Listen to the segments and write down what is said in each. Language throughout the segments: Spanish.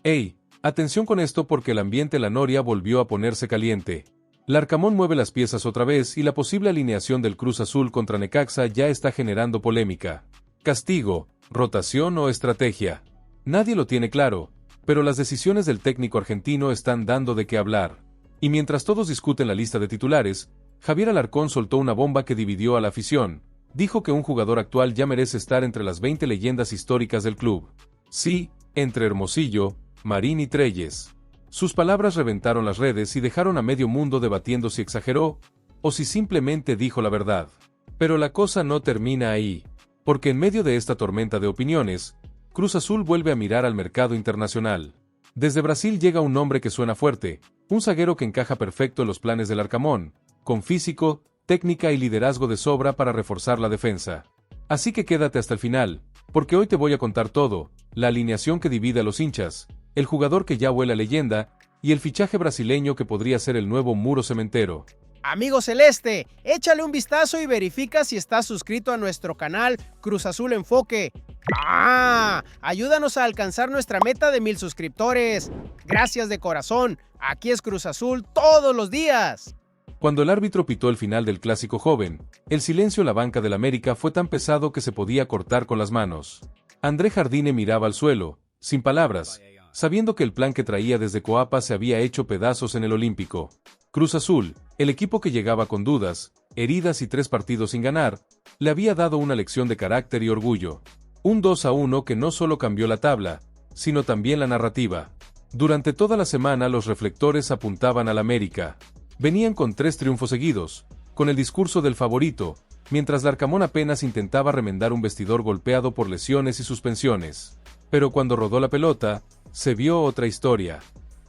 ¡Ey! Atención con esto porque el ambiente en la noria volvió a ponerse caliente. Larcamón mueve las piezas otra vez y la posible alineación del Cruz Azul contra Necaxa ya está generando polémica. ¿Castigo, rotación o estrategia? Nadie lo tiene claro, pero las decisiones del técnico argentino están dando de qué hablar. Y mientras todos discuten la lista de titulares, Javier Alarcón soltó una bomba que dividió a la afición. Dijo que un jugador actual ya merece estar entre las 20 leyendas históricas del club. Sí, entre Hermosillo, Marín y Trelles. Sus palabras reventaron las redes y dejaron a medio mundo debatiendo si exageró, o si simplemente dijo la verdad. Pero la cosa no termina ahí, porque en medio de esta tormenta de opiniones, Cruz Azul vuelve a mirar al mercado internacional. Desde Brasil llega un nombre que suena fuerte, un zaguero que encaja perfecto en los planes del Arcamón, con físico, técnica y liderazgo de sobra para reforzar la defensa. Así que quédate hasta el final, porque hoy te voy a contar todo, la alineación que divide a los hinchas, el jugador que ya huele a leyenda, y el fichaje brasileño que podría ser el nuevo Muro Cementero. Amigo Celeste, échale un vistazo y verifica si estás suscrito a nuestro canal Cruz Azul Enfoque. Ayúdanos a alcanzar nuestra meta de 1000 suscriptores. Gracias de corazón, aquí es Cruz Azul todos los días. Cuando el árbitro pitó el final del clásico joven, el silencio en la banca del América fue tan pesado que se podía cortar con las manos. André Jardine miraba al suelo, sin palabras, sabiendo que el plan que traía desde Coapa se había hecho pedazos en el Olímpico. Cruz Azul, el equipo que llegaba con dudas, heridas y 3 partidos sin ganar, le había dado una lección de carácter y orgullo. Un 2-1 que no solo cambió la tabla, sino también la narrativa. Durante toda la semana los reflectores apuntaban al América. Venían con 3 triunfos seguidos, con el discurso del favorito, mientras Larcamón apenas intentaba remendar un vestidor golpeado por lesiones y suspensiones. Pero cuando rodó la pelota, se vio otra historia.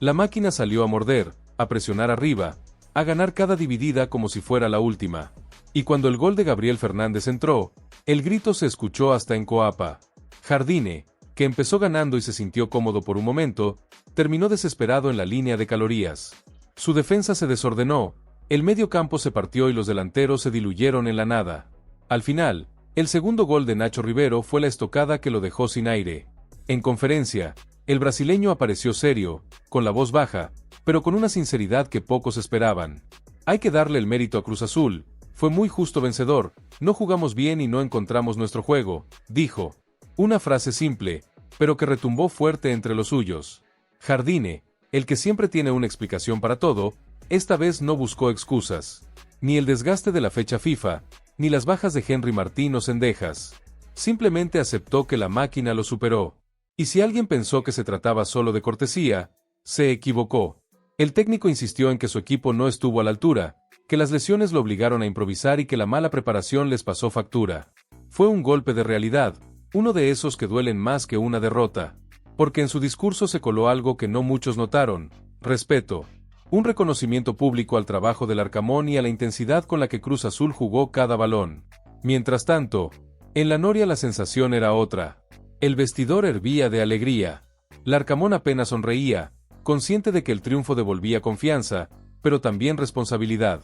La máquina salió a morder, a presionar arriba, a ganar cada dividida como si fuera la última. Y cuando el gol de Gabriel Fernández entró, el grito se escuchó hasta en Coapa. Jardine, que empezó ganando y se sintió cómodo por un momento, terminó desesperado en la línea de calorías. Su defensa se desordenó, el medio campo se partió y los delanteros se diluyeron en la nada. Al final, el segundo gol de Nacho Rivero fue la estocada que lo dejó sin aire. En conferencia, el brasileño apareció serio, con la voz baja, pero con una sinceridad que pocos esperaban. Hay que darle el mérito a Cruz Azul, fue muy justo vencedor, no jugamos bien y no encontramos nuestro juego, dijo. Una frase simple, pero que retumbó fuerte entre los suyos. Jardine, el que siempre tiene una explicación para todo, esta vez no buscó excusas. Ni el desgaste de la fecha FIFA, ni las bajas de Henry Martín o Cendejas. Simplemente aceptó que la máquina lo superó. Y si alguien pensó que se trataba solo de cortesía, se equivocó. El técnico insistió en que su equipo no estuvo a la altura, que las lesiones lo obligaron a improvisar y que la mala preparación les pasó factura. Fue un golpe de realidad, uno de esos que duelen más que una derrota. Porque en su discurso se coló algo que no muchos notaron: respeto. Un reconocimiento público al trabajo del Arcamón y a la intensidad con la que Cruz Azul jugó cada balón. Mientras tanto, en la noria la sensación era otra. El vestidor hervía de alegría. Larcamón apenas sonreía, consciente de que el triunfo devolvía confianza, pero también responsabilidad.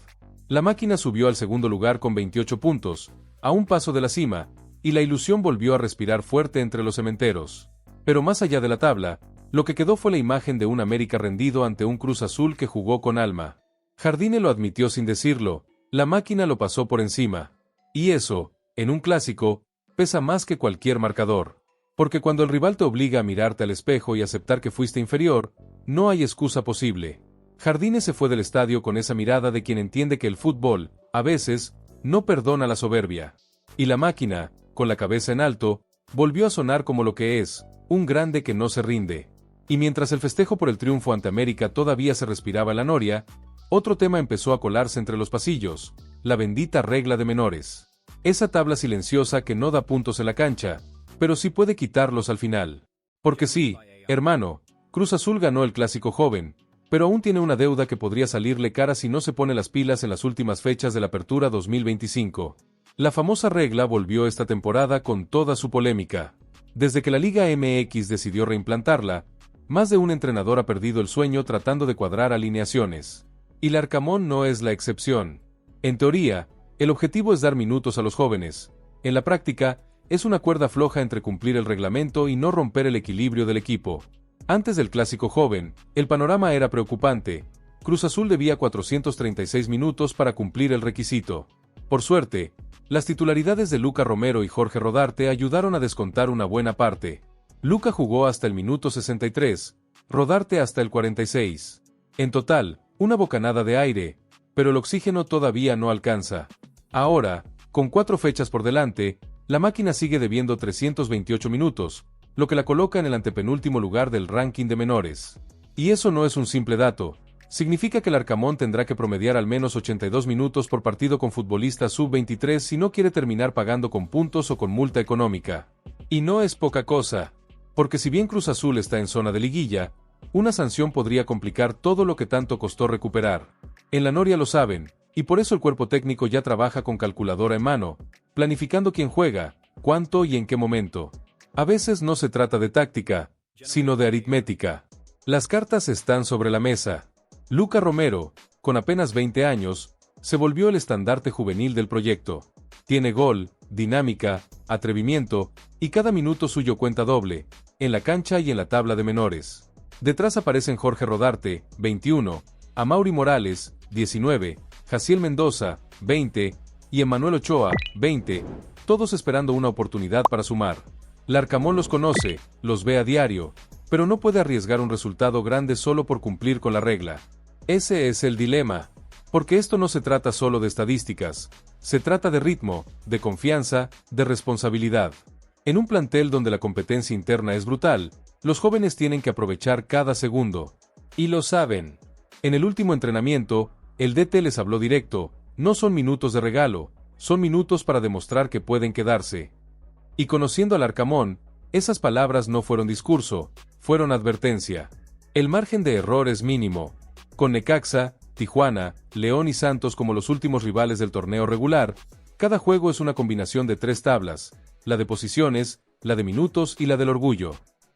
La máquina subió al segundo lugar con 28 puntos, a un paso de la cima, y la ilusión volvió a respirar fuerte entre los cementeros. Pero más allá de la tabla, lo que quedó fue la imagen de un América rendido ante un Cruz Azul que jugó con alma. Jardine lo admitió sin decirlo, la máquina lo pasó por encima. Y eso, en un clásico, pesa más que cualquier marcador. Porque cuando el rival te obliga a mirarte al espejo y aceptar que fuiste inferior, no hay excusa posible. Jardine se fue del estadio con esa mirada de quien entiende que el fútbol, a veces, no perdona la soberbia. Y la máquina, con la cabeza en alto, volvió a sonar como lo que es, un grande que no se rinde. Y mientras el festejo por el triunfo ante América todavía se respiraba en la noria, otro tema empezó a colarse entre los pasillos: la bendita regla de menores. Esa tabla silenciosa que no da puntos en la cancha, pero sí puede quitarlos al final. Porque sí, hermano, Cruz Azul ganó el clásico joven, pero aún tiene una deuda que podría salirle cara si no se pone las pilas en las últimas fechas de la Apertura 2025. La famosa regla volvió esta temporada con toda su polémica. Desde que la Liga MX decidió reimplantarla, más de un entrenador ha perdido el sueño tratando de cuadrar alineaciones. Y Larcamón no es la excepción. En teoría, el objetivo es dar minutos a los jóvenes. En la práctica, es una cuerda floja entre cumplir el reglamento y no romper el equilibrio del equipo. Antes del clásico joven, el panorama era preocupante. Cruz Azul debía 436 minutos para cumplir el requisito. Por suerte, las titularidades de Luca Romero y Jorge Rodarte ayudaron a descontar una buena parte. Luca jugó hasta el minuto 63, Rodarte hasta el 46. En total, una bocanada de aire, pero el oxígeno todavía no alcanza. Ahora, con 4 fechas por delante, la máquina sigue debiendo 328 minutos, lo que la coloca en el antepenúltimo lugar del ranking de menores. Y eso no es un simple dato. Significa que el Arcamón tendrá que promediar al menos 82 minutos por partido con futbolistas sub-23 si no quiere terminar pagando con puntos o con multa económica. Y no es poca cosa, porque si bien Cruz Azul está en zona de liguilla, una sanción podría complicar todo lo que tanto costó recuperar. En la Noria lo saben, y por eso el cuerpo técnico ya trabaja con calculadora en mano, planificando quién juega, cuánto y en qué momento. A veces no se trata de táctica, sino de aritmética. Las cartas están sobre la mesa. Luca Romero, con apenas 20 años, se volvió el estandarte juvenil del proyecto. Tiene gol, dinámica, atrevimiento, y cada minuto suyo cuenta doble, en la cancha y en la tabla de menores. Detrás aparecen Jorge Rodarte, 21, Amaury Morales, 19, Jaciel Mendoza, 20, y Emmanuel Ochoa, 20, todos esperando una oportunidad para sumar. Larcamón los conoce, los ve a diario, pero no puede arriesgar un resultado grande solo por cumplir con la regla. Ese es el dilema, porque esto no se trata solo de estadísticas, se trata de ritmo, de confianza, de responsabilidad. En un plantel donde la competencia interna es brutal, los jóvenes tienen que aprovechar cada segundo. Y lo saben. En el último entrenamiento, el DT les habló directo, no son minutos de regalo, son minutos para demostrar que pueden quedarse. Y conociendo al Arcamón, esas palabras no fueron discurso, fueron advertencia. El margen de error es mínimo. Con Necaxa, Tijuana, León y Santos como los últimos rivales del torneo regular, cada juego es una combinación de 3 tablas, la de posiciones, la de minutos y la del orgullo.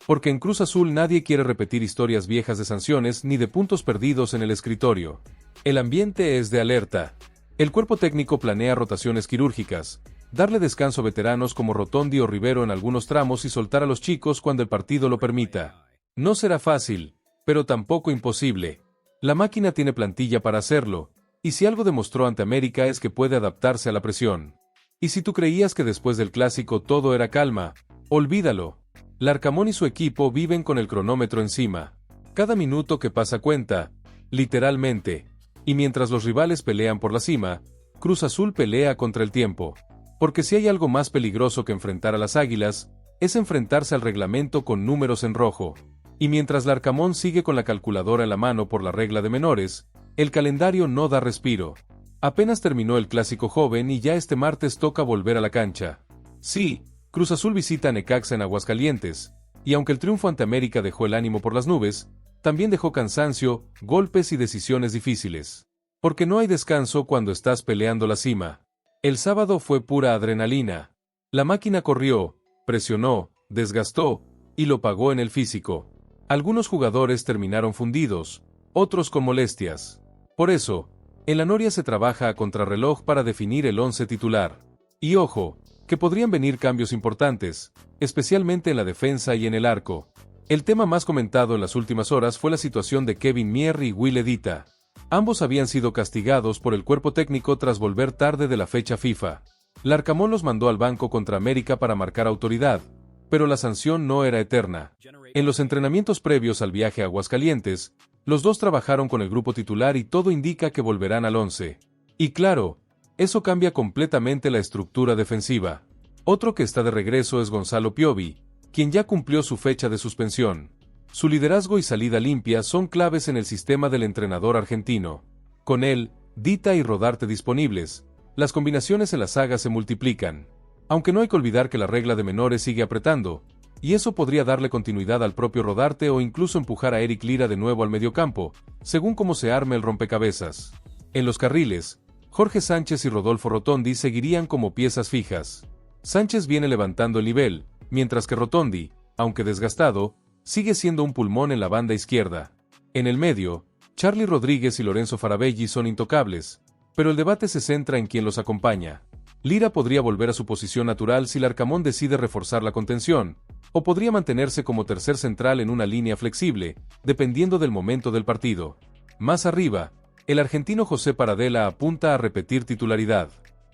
Porque en Cruz Azul nadie quiere repetir historias viejas de sanciones ni de puntos perdidos en el escritorio. El ambiente es de alerta. El cuerpo técnico planea rotaciones quirúrgicas, darle descanso a veteranos como Rotondi o Rivero en algunos tramos y soltar a los chicos cuando el partido lo permita. No será fácil, pero tampoco imposible. La máquina tiene plantilla para hacerlo, y si algo demostró ante América es que puede adaptarse a la presión. Y si tú creías que después del clásico todo era calma, olvídalo. Larcamón y su equipo viven con el cronómetro encima. Cada minuto que pasa cuenta, literalmente. Y mientras los rivales pelean por la cima, Cruz Azul pelea contra el tiempo. Porque si hay algo más peligroso que enfrentar a las Águilas, es enfrentarse al reglamento con números en rojo. Y mientras Larcamón sigue con la calculadora en la mano por la regla de menores, el calendario no da respiro. Apenas terminó el clásico joven y ya este martes toca volver a la cancha. Sí, Cruz Azul visita a Necaxa en Aguascalientes, y aunque el triunfo ante América dejó el ánimo por las nubes, también dejó cansancio, golpes y decisiones difíciles. Porque no hay descanso cuando estás peleando la cima. El sábado fue pura adrenalina. La máquina corrió, presionó, desgastó, y lo pagó en el físico. Algunos jugadores terminaron fundidos, otros con molestias. Por eso, en la Noria se trabaja a contrarreloj para definir el 11 titular. Y ojo, que podrían venir cambios importantes, especialmente en la defensa y en el arco. El tema más comentado en las últimas horas fue la situación de Kevin Mier y Will Edita. Ambos habían sido castigados por el cuerpo técnico tras volver tarde de la fecha FIFA. Larcamón los mandó al banco contra América para marcar autoridad, pero la sanción no era eterna. En los entrenamientos previos al viaje a Aguascalientes, los dos trabajaron con el grupo titular y todo indica que volverán al 11. Y claro, eso cambia completamente la estructura defensiva. Otro que está de regreso es Gonzalo Piovi, quien ya cumplió su fecha de suspensión. Su liderazgo y salida limpia son claves en el sistema del entrenador argentino. Con él, Dita y Rodarte disponibles, las combinaciones en la saga se multiplican. Aunque no hay que olvidar que la regla de menores sigue apretando, y eso podría darle continuidad al propio Rodarte o incluso empujar a Eric Lira de nuevo al mediocampo, según cómo se arme el rompecabezas. En los carriles, Jorge Sánchez y Rodolfo Rotondi seguirían como piezas fijas. Sánchez viene levantando el nivel, mientras que Rotondi, aunque desgastado, sigue siendo un pulmón en la banda izquierda. En el medio, Charly Rodríguez y Lorenzo Farabelli son intocables, pero el debate se centra en quién los acompaña. Lira podría volver a su posición natural si Larcamón decide reforzar la contención, o podría mantenerse como tercer central en una línea flexible, dependiendo del momento del partido. Más arriba, el argentino José Paradela apunta a repetir titularidad.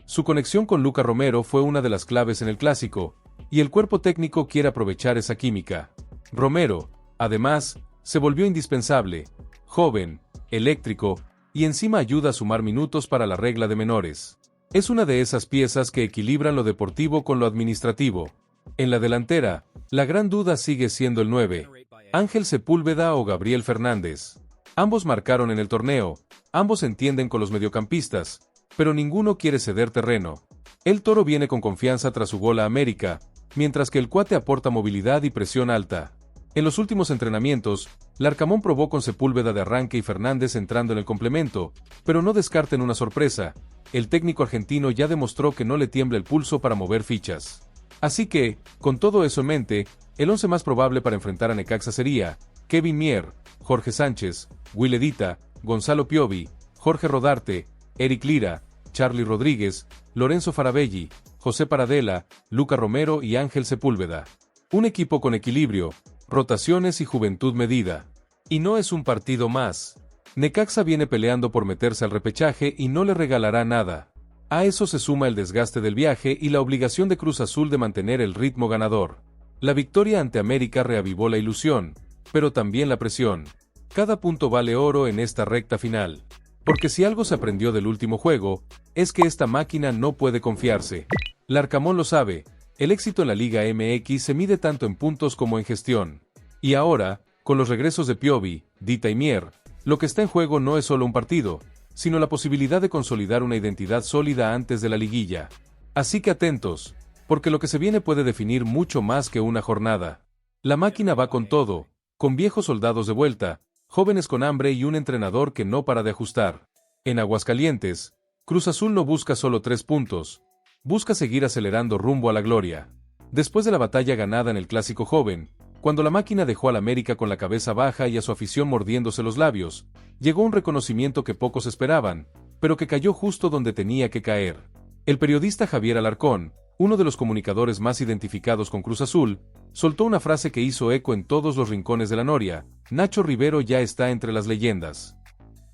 Su conexión con Luca Romero fue una de las claves en el clásico, y el cuerpo técnico quiere aprovechar esa química. Romero, además, se volvió indispensable, joven, eléctrico, y encima ayuda a sumar minutos para la regla de menores. Es una de esas piezas que equilibran lo deportivo con lo administrativo. En la delantera, la gran duda sigue siendo el 9, Ángel Sepúlveda o Gabriel Fernández. Ambos marcaron en el torneo, ambos entienden con los mediocampistas, pero ninguno quiere ceder terreno. El Toro viene con confianza tras su gol a América, mientras que el Cuate aporta movilidad y presión alta. En los últimos entrenamientos, Larcamón probó con Sepúlveda de arranque y Fernández entrando en el complemento, pero no descarten una sorpresa. El técnico argentino ya demostró que no le tiembla el pulso para mover fichas. Así que, con todo eso en mente, el 11 más probable para enfrentar a Necaxa sería Kevin Mier, Jorge Sánchez, Will Edita, Gonzalo Piovi, Jorge Rodarte, Eric Lira, Charly Rodríguez, Lorenzo Faravelli, José Paradela, Luca Romero y Ángel Sepúlveda. Un equipo con equilibrio, rotaciones y juventud medida. Y no es un partido más. Necaxa viene peleando por meterse al repechaje y no le regalará nada. A eso se suma el desgaste del viaje y la obligación de Cruz Azul de mantener el ritmo ganador. La victoria ante América reavivó la ilusión, pero también la presión. Cada punto vale oro en esta recta final. Porque si algo se aprendió del último juego, es que esta máquina no puede confiarse. Larcamón lo sabe, el éxito en la Liga MX se mide tanto en puntos como en gestión. Y ahora, con los regresos de Piovi, Dita y Mier, lo que está en juego no es solo un partido, sino la posibilidad de consolidar una identidad sólida antes de la liguilla. Así que atentos, porque lo que se viene puede definir mucho más que una jornada. La máquina va con todo, con viejos soldados de vuelta, jóvenes con hambre y un entrenador que no para de ajustar. En Aguascalientes, Cruz Azul no busca solo 3 puntos, busca seguir acelerando rumbo a la gloria. Después de la batalla ganada en el Clásico Joven, cuando la máquina dejó al América con la cabeza baja y a su afición mordiéndose los labios, llegó un reconocimiento que pocos esperaban, pero que cayó justo donde tenía que caer. El periodista Javier Alarcón, uno de los comunicadores más identificados con Cruz Azul, soltó una frase que hizo eco en todos los rincones de la noria: Nacho Rivero ya está entre las leyendas.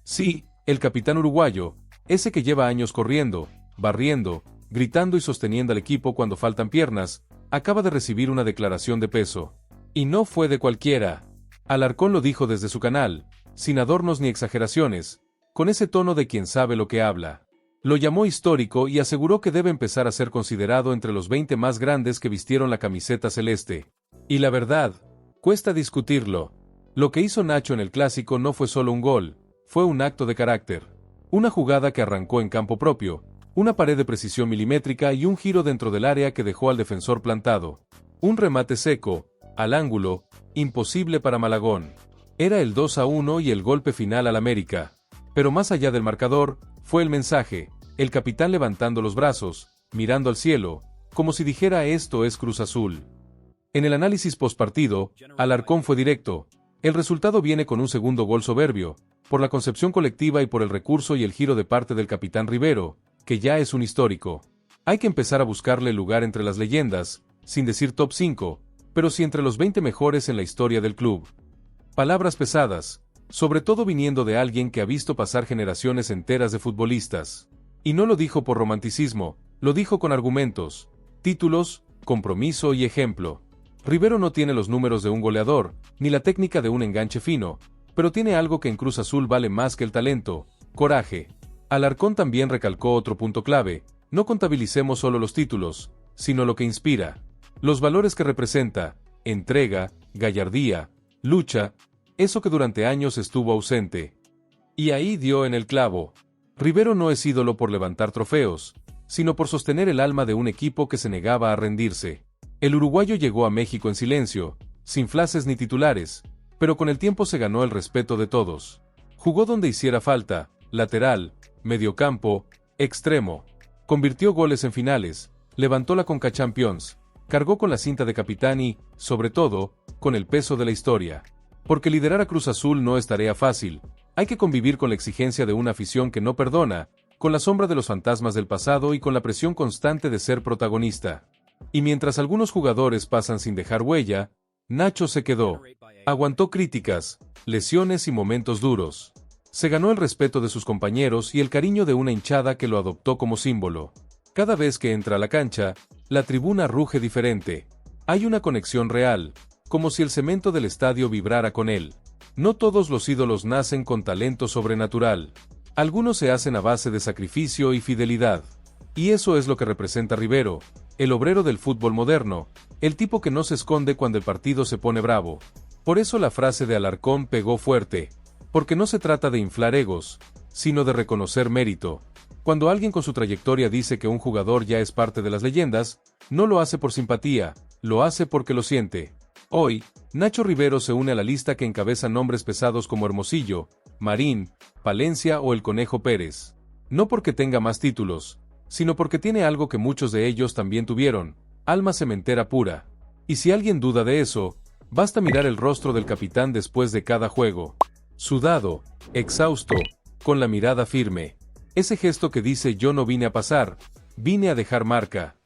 Sí, el capitán uruguayo, ese que lleva años corriendo, barriendo, gritando y sosteniendo al equipo cuando faltan piernas, acaba de recibir una declaración de peso. Y no fue de cualquiera. Alarcón lo dijo desde su canal, sin adornos ni exageraciones, con ese tono de quien sabe lo que habla. Lo llamó histórico y aseguró que debe empezar a ser considerado entre los 20 más grandes que vistieron la camiseta celeste. Y la verdad, cuesta discutirlo. Lo que hizo Nacho en el Clásico no fue solo un gol, fue un acto de carácter. Una jugada que arrancó en campo propio, una pared de precisión milimétrica y un giro dentro del área que dejó al defensor plantado. Un remate seco, al ángulo, imposible para Malagón. Era el 2-1 y el golpe final al América. Pero más allá del marcador, fue el mensaje, el capitán levantando los brazos, mirando al cielo, como si dijera: esto es Cruz Azul. En el análisis postpartido, Alarcón fue directo. El resultado viene con un segundo gol soberbio, por la concepción colectiva y por el recurso y el giro de parte del capitán Rivero, que ya es un histórico. Hay que empezar a buscarle lugar entre las leyendas, sin decir top 5, pero sí entre los 20 mejores en la historia del club. Palabras pesadas, sobre todo viniendo de alguien que ha visto pasar generaciones enteras de futbolistas. Y no lo dijo por romanticismo, lo dijo con argumentos, títulos, compromiso y ejemplo. Rivero no tiene los números de un goleador, ni la técnica de un enganche fino, pero tiene algo que en Cruz Azul vale más que el talento: coraje. Alarcón también recalcó otro punto clave: no contabilicemos solo los títulos, sino lo que inspira. Los valores que representa: entrega, gallardía, lucha, eso que durante años estuvo ausente. Y ahí dio en el clavo. Rivero no es ídolo por levantar trofeos, sino por sostener el alma de un equipo que se negaba a rendirse. El uruguayo llegó a México en silencio, sin flashes ni titulares, pero con el tiempo se ganó el respeto de todos. Jugó donde hiciera falta, lateral, mediocampo, extremo. Convirtió goles en finales, levantó la Conca Champions, cargó con la cinta de capitán y, sobre todo, con el peso de la historia. Porque liderar a Cruz Azul no es tarea fácil, hay que convivir con la exigencia de una afición que no perdona, con la sombra de los fantasmas del pasado y con la presión constante de ser protagonista. Y mientras algunos jugadores pasan sin dejar huella, Nacho se quedó. Aguantó críticas, lesiones y momentos duros. Se ganó el respeto de sus compañeros y el cariño de una hinchada que lo adoptó como símbolo. Cada vez que entra a la cancha, la tribuna ruge diferente. Hay una conexión real, como si el cemento del estadio vibrara con él. No todos los ídolos nacen con talento sobrenatural. Algunos se hacen a base de sacrificio y fidelidad. Y eso es lo que representa Rivero, el obrero del fútbol moderno, el tipo que no se esconde cuando el partido se pone bravo. Por eso la frase de Alarcón pegó fuerte, porque no se trata de inflar egos, sino de reconocer mérito. Cuando alguien con su trayectoria dice que un jugador ya es parte de las leyendas, no lo hace por simpatía, lo hace porque lo siente. Hoy, Nacho Rivero se une a la lista que encabeza nombres pesados como Hermosillo, Marín, Palencia o el Conejo Pérez. No porque tenga más títulos, sino porque tiene algo que muchos de ellos también tuvieron, alma cementera pura. Y si alguien duda de eso, basta mirar el rostro del capitán después de cada juego. Sudado, exhausto, con la mirada firme. Ese gesto que dice yo no vine a pasar, vine a dejar marca.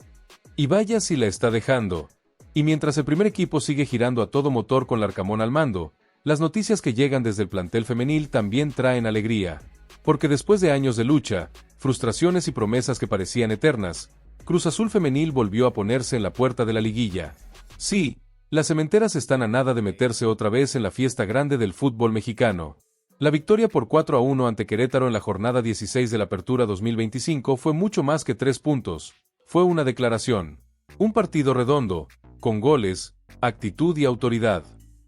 Y vaya si la está dejando. Y mientras el primer equipo sigue girando a todo motor con Larcamón al mando, las noticias que llegan desde el plantel femenil también traen alegría. Porque después de años de lucha, frustraciones y promesas que parecían eternas, Cruz Azul Femenil volvió a ponerse en la puerta de la liguilla. Sí, las cementeras están a nada de meterse otra vez en la fiesta grande del fútbol mexicano. La victoria por 4-1 ante Querétaro en la jornada 16 de la Apertura 2025 fue mucho más que 3 puntos. Fue una declaración. Un partido redondo, con goles, actitud y autoridad.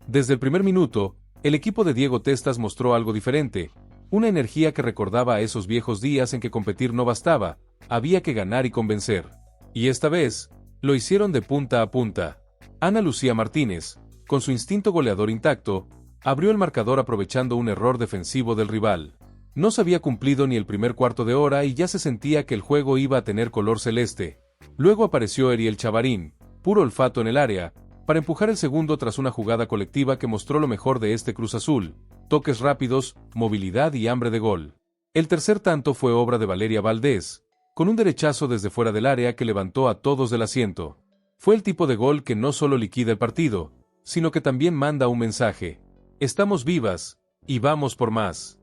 Desde el primer minuto, el equipo de Diego Testas mostró algo diferente, una energía que recordaba a esos viejos días en que competir no bastaba, había que ganar y convencer. Y esta vez, lo hicieron de punta a punta. Ana Lucía Martínez, con su instinto goleador intacto, abrió el marcador aprovechando un error defensivo del rival. No se había cumplido ni el primer cuarto de hora y ya se sentía que el juego iba a tener color celeste. Luego apareció Eriel Chavarín, puro olfato en el área, para empujar el segundo tras una jugada colectiva que mostró lo mejor de este Cruz Azul, toques rápidos, movilidad y hambre de gol. El tercer tanto fue obra de Valeria Valdés, con un derechazo desde fuera del área que levantó a todos del asiento. Fue el tipo de gol que no solo liquida el partido, sino que también manda un mensaje. Estamos vivas, y vamos por más.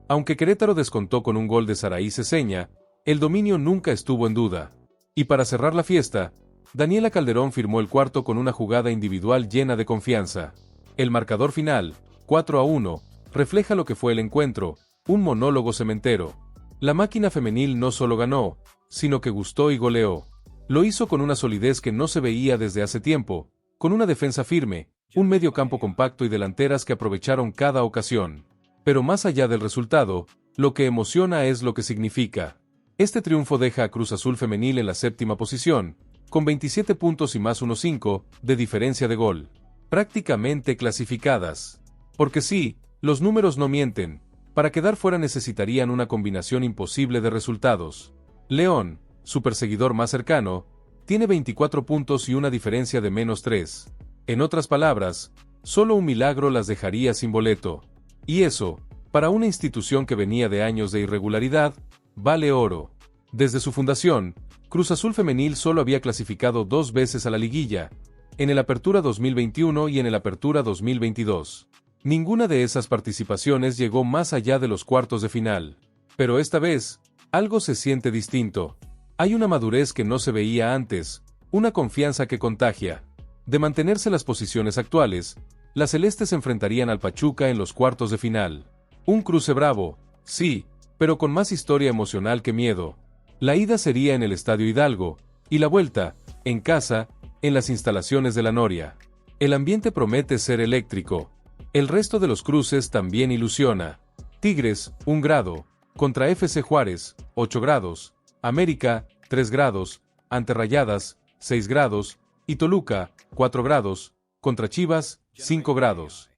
Aunque Querétaro descontó con un gol de Saraí Ceseña, el dominio nunca estuvo en duda. Y para cerrar la fiesta, Daniela Calderón firmó el cuarto con una jugada individual llena de confianza. El marcador final, 4-1, refleja lo que fue el encuentro, un monólogo cementero. La máquina femenil no solo ganó, sino que gustó y goleó. Lo hizo con una solidez que no se veía desde hace tiempo, con una defensa firme, un medio campo compacto y delanteras que aprovecharon cada ocasión. Pero más allá del resultado, lo que emociona es lo que significa. Este triunfo deja a Cruz Azul Femenil en la séptima posición, con 27 puntos y más 1-5 de diferencia de gol. Prácticamente clasificadas. Porque sí, los números no mienten, para quedar fuera necesitarían una combinación imposible de resultados. León, su perseguidor más cercano, tiene 24 puntos y una diferencia de -3. En otras palabras, solo un milagro las dejaría sin boleto. Y eso, para una institución que venía de años de irregularidad, vale oro. Desde su fundación, Cruz Azul Femenil solo había clasificado 2 veces a la liguilla, en el Apertura 2021 y en el Apertura 2022. Ninguna de esas participaciones llegó más allá de los cuartos de final. Pero esta vez, algo se siente distinto. Hay una madurez que no se veía antes, una confianza que contagia. De mantenerse las posiciones actuales, las celestes se enfrentarían al Pachuca en los cuartos de final. Un cruce bravo, sí, pero con más historia emocional que miedo. La ida sería en el Estadio Hidalgo, y la vuelta, en casa, en las instalaciones de la Noria. El ambiente promete ser eléctrico. El resto de los cruces también ilusiona. Tigres, 1 grado, contra FC Juárez, 8 grados, América, 3 grados, ante Rayadas, 6 grados, y Toluca, 4 grados, contra Chivas, 5 grados.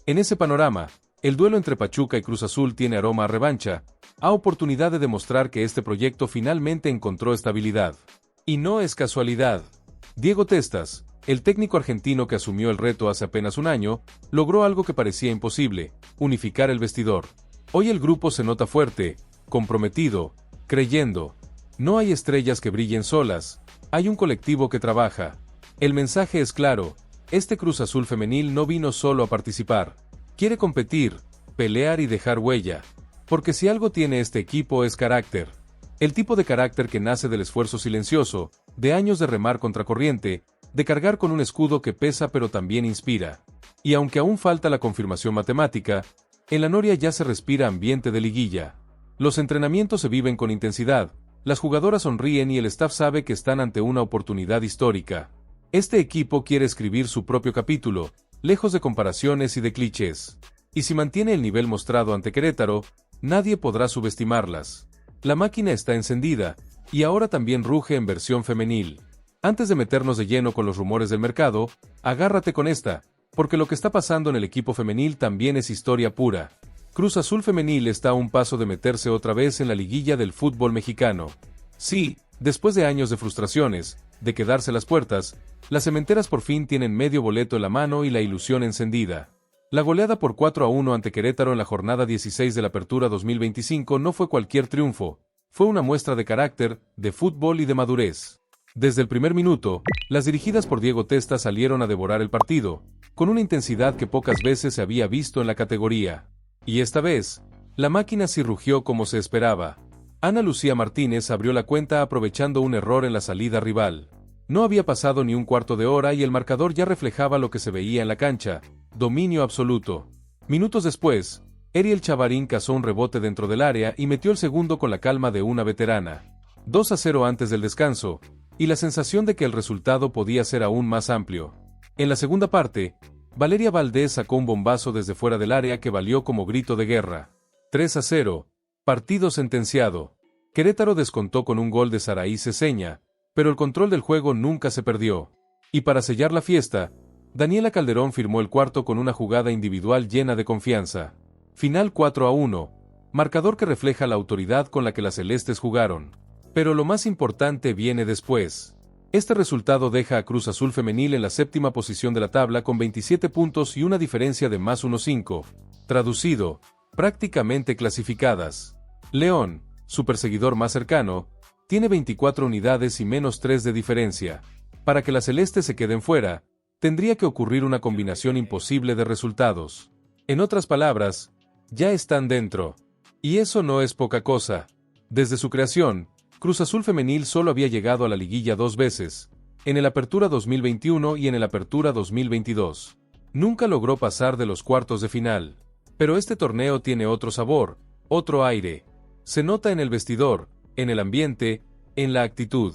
En ese panorama, el duelo entre Pachuca y Cruz Azul tiene aroma a revancha, a oportunidad de demostrar que este proyecto finalmente encontró estabilidad. Y no es casualidad. Diego Testas, el técnico argentino que asumió el reto hace apenas un año, logró algo que parecía imposible, unificar el vestidor. Hoy el grupo se nota fuerte, comprometido, creyendo. No hay estrellas que brillen solas, hay un colectivo que trabaja. El mensaje es claro, este Cruz Azul femenil no vino solo a participar. Quiere competir, pelear y dejar huella. Porque si algo tiene este equipo es carácter. El tipo de carácter que nace del esfuerzo silencioso, de años de remar contracorriente, de cargar con un escudo que pesa pero también inspira. Y aunque aún falta la confirmación matemática, en la Noria ya se respira ambiente de liguilla. Los entrenamientos se viven con intensidad, las jugadoras sonríen y el staff sabe que están ante una oportunidad histórica. Este equipo quiere escribir su propio capítulo, lejos de comparaciones y de clichés. Y si mantiene el nivel mostrado ante Querétaro, nadie podrá subestimarlas. La máquina está encendida, y ahora también ruge en versión femenil. Antes de meternos de lleno con los rumores del mercado, agárrate con esta, porque lo que está pasando en el equipo femenil también es historia pura. Cruz Azul femenil está a un paso de meterse otra vez en la liguilla del fútbol mexicano. Sí, después de años de frustraciones, de quedarse las puertas, las cementeras por fin tienen medio boleto en la mano y la ilusión encendida. La goleada por 4-1 ante Querétaro en la jornada 16 de la Apertura 2025 no fue cualquier triunfo, fue una muestra de carácter, de fútbol y de madurez. Desde el primer minuto, las dirigidas por Diego Testa salieron a devorar el partido, con una intensidad que pocas veces se había visto en la categoría. Y esta vez, la máquina sí rugió como se esperaba. Ana Lucía Martínez abrió la cuenta aprovechando un error en la salida rival. No había pasado ni un cuarto de hora y el marcador ya reflejaba lo que se veía en la cancha, dominio absoluto. Minutos después, Eriel Chavarín cazó un rebote dentro del área y metió el segundo con la calma de una veterana. 2-0 antes del descanso, y la sensación de que el resultado podía ser aún más amplio. En la segunda parte, Valeria Valdés sacó un bombazo desde fuera del área que valió como grito de guerra. 3-0, partido sentenciado. Querétaro descontó con un gol de Saraí Ceseña, pero el control del juego nunca se perdió. Y para sellar la fiesta, Daniela Calderón firmó el cuarto con una jugada individual llena de confianza. Final 4-1, marcador que refleja la autoridad con la que las celestes jugaron. Pero lo más importante viene después. Este resultado deja a Cruz Azul femenil en la séptima posición de la tabla con 27 puntos y una diferencia de más 1-5. Traducido, prácticamente clasificadas. León, su perseguidor más cercano, tiene 24 unidades y menos 3 de diferencia. Para que las celestes se queden fuera, tendría que ocurrir una combinación imposible de resultados. En otras palabras, ya están dentro. Y eso no es poca cosa. Desde su creación, Cruz Azul femenil solo había llegado a la liguilla 2 veces, en el Apertura 2021 y en el Apertura 2022. Nunca logró pasar de los cuartos de final. Pero este torneo tiene otro sabor, otro aire. Se nota en el vestidor, en el ambiente, en la actitud.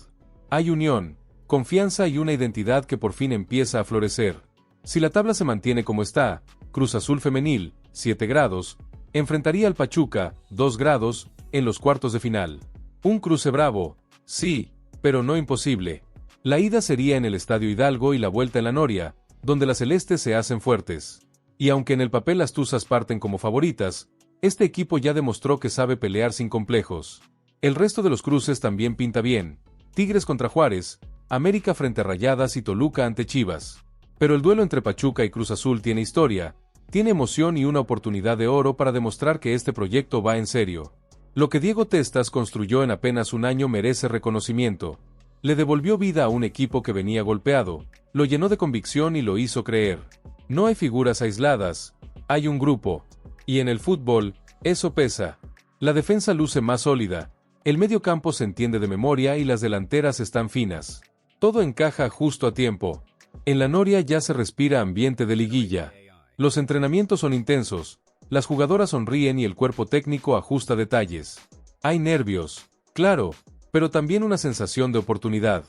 Hay unión, confianza y una identidad que por fin empieza a florecer. Si la tabla se mantiene como está, Cruz Azul femenil, 7 grados, enfrentaría al Pachuca, 2 grados, en los cuartos de final. Un cruce bravo, sí, pero no imposible. La ida sería en el Estadio Hidalgo y la vuelta en la Noria, donde las celestes se hacen fuertes. Y aunque en el papel las tuzas parten como favoritas, este equipo ya demostró que sabe pelear sin complejos. El resto de los cruces también pinta bien. Tigres contra Juárez, América frente a Rayadas y Toluca ante Chivas. Pero el duelo entre Pachuca y Cruz Azul tiene historia, tiene emoción y una oportunidad de oro para demostrar que este proyecto va en serio. Lo que Diego Testas construyó en apenas un año merece reconocimiento. Le devolvió vida a un equipo que venía golpeado, lo llenó de convicción y lo hizo creer. No hay figuras aisladas, hay un grupo. Y en el fútbol, eso pesa. La defensa luce más sólida, el medio campo se entiende de memoria y las delanteras están finas. Todo encaja justo a tiempo. En la Noria ya se respira ambiente de liguilla. Los entrenamientos son intensos, las jugadoras sonríen y el cuerpo técnico ajusta detalles. Hay nervios, claro, pero también una sensación de oportunidad.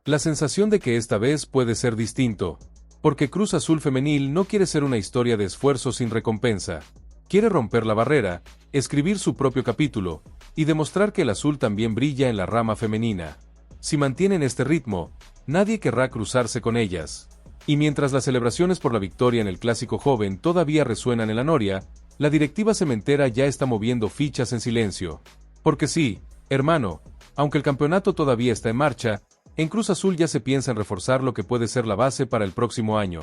La sensación de que esta vez puede ser distinto. Porque Cruz Azul femenil no quiere ser una historia de esfuerzo sin recompensa. Quiere romper la barrera, escribir su propio capítulo, y demostrar que el azul también brilla en la rama femenina. Si mantienen este ritmo, nadie querrá cruzarse con ellas. Y mientras las celebraciones por la victoria en el Clásico Joven todavía resuenan en la Noria, la directiva cementera ya está moviendo fichas en silencio. Porque sí, hermano, aunque el campeonato todavía está en marcha, en Cruz Azul ya se piensa en reforzar lo que puede ser la base para el próximo año.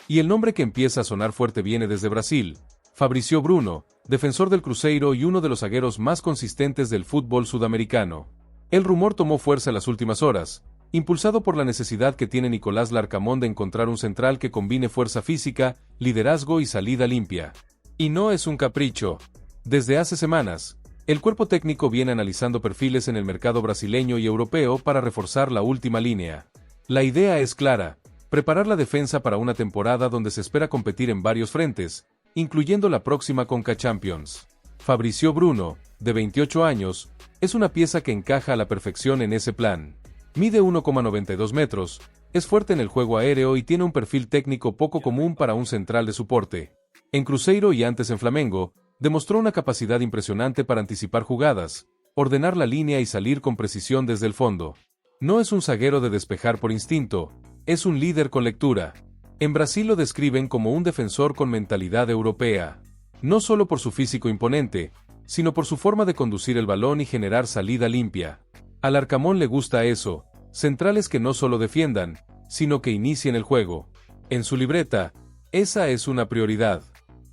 Y el nombre que empieza a sonar fuerte viene desde Brasil. Fabricio Bruno, defensor del Cruzeiro y uno de los zagueros más consistentes del fútbol sudamericano. El rumor tomó fuerza en las últimas horas, impulsado por la necesidad que tiene Nicolás Larcamón de encontrar un central que combine fuerza física, liderazgo y salida limpia. Y no es un capricho. Desde hace semanas, el cuerpo técnico viene analizando perfiles en el mercado brasileño y europeo para reforzar la última línea. La idea es clara: preparar la defensa para una temporada donde se espera competir en varios frentes, incluyendo la próxima Conca Champions. Fabrizio Bruno, de 28 años, es una pieza que encaja a la perfección en ese plan. Mide 1,92 metros, es fuerte en el juego aéreo y tiene un perfil técnico poco común para un central de su porte. En Cruzeiro y antes en Flamengo, demostró una capacidad impresionante para anticipar jugadas, ordenar la línea y salir con precisión desde el fondo. No es un zaguero de despejar por instinto, es un líder con lectura. En Brasil lo describen como un defensor con mentalidad europea. No solo por su físico imponente, sino por su forma de conducir el balón y generar salida limpia. Al Larcamón le gusta eso, centrales que no solo defiendan, sino que inicien el juego. En su libreta, esa es una prioridad.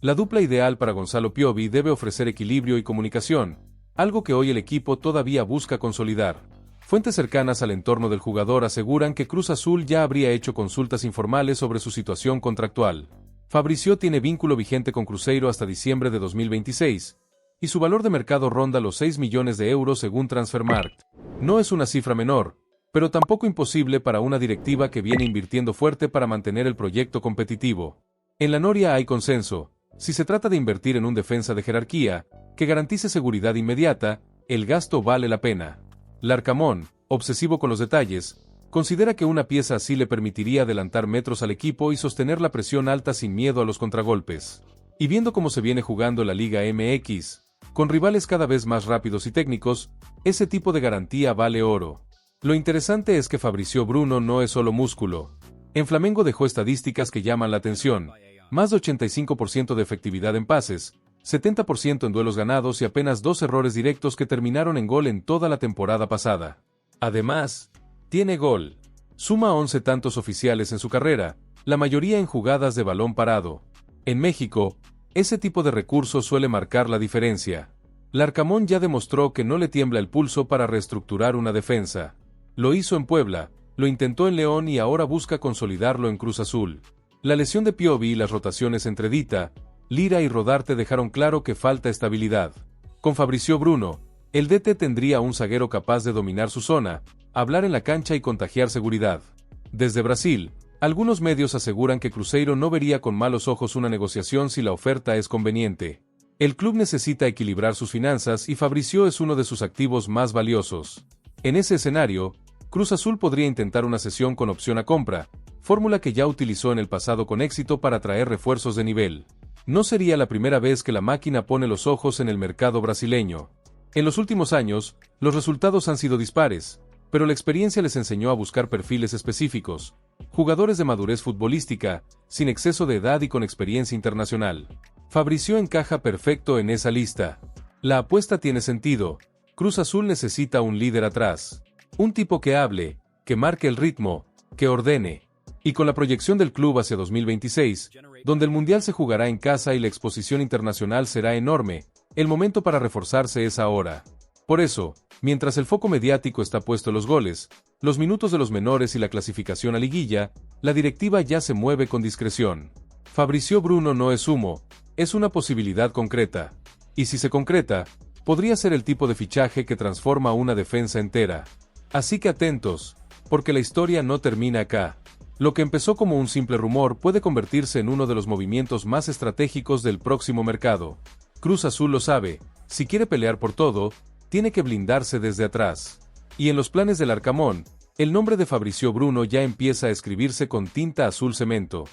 La dupla ideal para Gonzalo Piovi debe ofrecer equilibrio y comunicación, algo que hoy el equipo todavía busca consolidar. Fuentes cercanas al entorno del jugador aseguran que Cruz Azul ya habría hecho consultas informales sobre su situación contractual. Fabrizio tiene vínculo vigente con Cruzeiro hasta diciembre de 2026, y su valor de mercado ronda los 6 millones de euros según Transfermarkt. No es una cifra menor, pero tampoco imposible para una directiva que viene invirtiendo fuerte para mantener el proyecto competitivo. En la Noria hay consenso: si se trata de invertir en un defensa de jerarquía, que garantice seguridad inmediata, el gasto vale la pena. Larcamón, obsesivo con los detalles, considera que una pieza así le permitiría adelantar metros al equipo y sostener la presión alta sin miedo a los contragolpes. Y viendo cómo se viene jugando la Liga MX, con rivales cada vez más rápidos y técnicos, ese tipo de garantía vale oro. Lo interesante es que Fabrizio Bruno no es solo músculo. En Flamengo dejó estadísticas que llaman la atención: más de 85% de efectividad en pases, 70% en duelos ganados y apenas 2 errores directos que terminaron en gol en toda la temporada pasada. Además, tiene gol. Suma 11 tantos oficiales en su carrera, la mayoría en jugadas de balón parado. En México, ese tipo de recursos suele marcar la diferencia. Larcamón ya demostró que no le tiembla el pulso para reestructurar una defensa. Lo hizo en Puebla, lo intentó en León y ahora busca consolidarlo en Cruz Azul. La lesión de Piovi y las rotaciones entre Dita, Lira y Rodarte dejaron claro que falta estabilidad. Con Fabrizio Bruno, el DT tendría un zaguero capaz de dominar su zona, hablar en la cancha y contagiar seguridad. Desde Brasil, algunos medios aseguran que Cruzeiro no vería con malos ojos una negociación si la oferta es conveniente. El club necesita equilibrar sus finanzas y Fabrizio es uno de sus activos más valiosos. En ese escenario, Cruz Azul podría intentar una cesión con opción a compra, fórmula que ya utilizó en el pasado con éxito para traer refuerzos de nivel. No sería la primera vez que la máquina pone los ojos en el mercado brasileño. En los últimos años, los resultados han sido dispares, pero la experiencia les enseñó a buscar perfiles específicos, jugadores de madurez futbolística, sin exceso de edad y con experiencia internacional. Fabrizio encaja perfecto en esa lista. La apuesta tiene sentido. Cruz Azul necesita un líder atrás. Un tipo que hable, que marque el ritmo, que ordene. Y con la proyección del club hacia 2026, donde el Mundial se jugará en casa y la exposición internacional será enorme, el momento para reforzarse es ahora. Por eso, mientras el foco mediático está puesto en los goles, los minutos de los menores y la clasificación a liguilla, la directiva ya se mueve con discreción. Fabrizio Bruno no es humo, es una posibilidad concreta. Y si se concreta, podría ser el tipo de fichaje que transforma una defensa entera. Así que atentos, porque la historia no termina acá. Lo que empezó como un simple rumor puede convertirse en uno de los movimientos más estratégicos del próximo mercado. Cruz Azul lo sabe: si quiere pelear por todo, tiene que blindarse desde atrás. Y en los planes del Larcamón, el nombre de Fabrizio Bruno ya empieza a escribirse con tinta azul cemento.